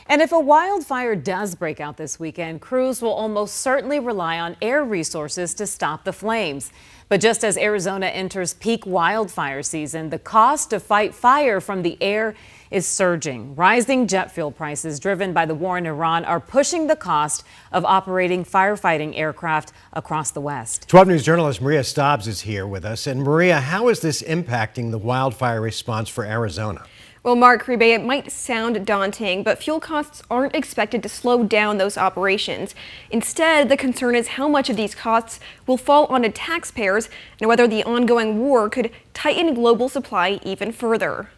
And if a wildfire does break out this weekend, crews will almost certainly rely on air resources to stop the flames. But just as Arizona enters peak wildfire season, the cost to fight fire from the air is surging. Rising jet fuel prices driven by the war in Iran are pushing the cost of operating firefighting aircraft across the West. 12 News journalist Maria Stobbs is here with us. And Maria, how is this impacting the wildfire response for Arizona? Well, Mark Rebe, it might sound daunting, but fuel costs aren't expected to slow down those operations. Instead, the concern is how much of these costs will fall onto taxpayers and whether the ongoing war could tighten global supply even further.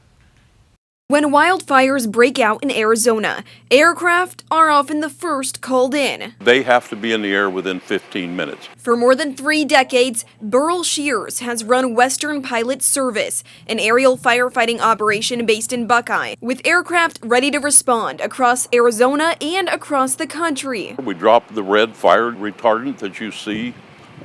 When wildfires break out in Arizona, aircraft are often the first called in. They have to be in the air within 15 minutes. For more than 3 decades, Burl Shears has run Western Pilot Service, an aerial firefighting operation based in Buckeye, with aircraft ready to respond across Arizona and across the country. We drop the red fire retardant that you see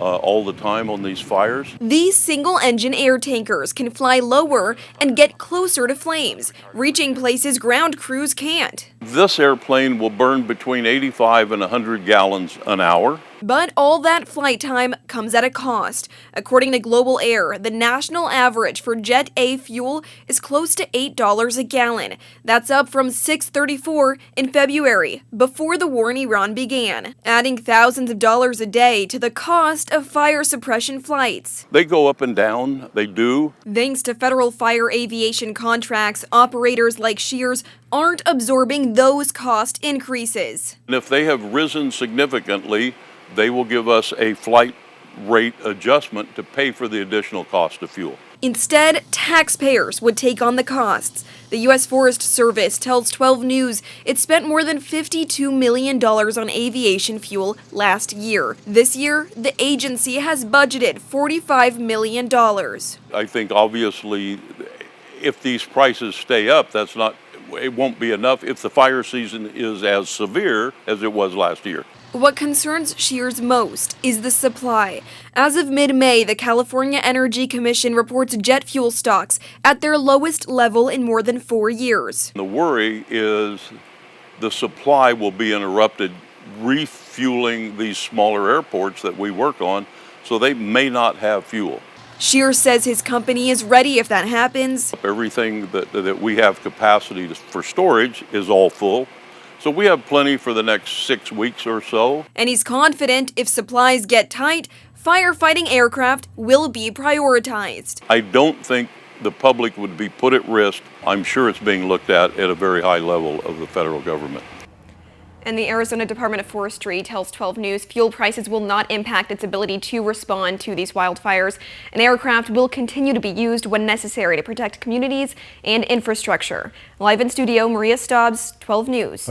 all the time on these fires. These single-engine air tankers can fly lower and get closer to flames, reaching places ground crews can't. This airplane will burn between 85 and 100 gallons an hour. But all that flight time comes at a cost. According to Global Air, the national average for Jet A fuel is close to $8 a gallon. That's up from $6.34 in February, before the war in Iran began, adding thousands of dollars a day to the cost of fire suppression flights. They go up and down, they do. Thanks to federal fire aviation contracts, operators like Shears aren't absorbing those cost increases. And if they have risen significantly, they will give us a flight rate adjustment to pay for the additional cost of fuel. Instead, taxpayers would take on the costs. The U.S. Forest Service tells 12 News it spent more than $52 million on aviation fuel last year. This year, the agency has budgeted $45 million. I think obviously if these prices stay up, it won't be enough if the fire season is as severe as it was last year. What concerns Shears most is the supply. As of mid-May, the California Energy Commission reports jet fuel stocks at their lowest level in more than 4 years. The worry is the supply will be interrupted refueling these smaller airports that we work on, so they may not have fuel. Shears says his company is ready if that happens. Everything that we have capacity for storage is all full. So we have plenty for the next 6 weeks or so. And he's confident if supplies get tight, firefighting aircraft will be prioritized. I don't think the public would be put at risk. I'm sure it's being looked at a very high level of the federal government. And the Arizona Department of Forestry tells 12 News fuel prices will not impact its ability to respond to these wildfires. An aircraft will continue to be used when necessary to protect communities and infrastructure. Live in studio, Maria Stobbs, 12 News.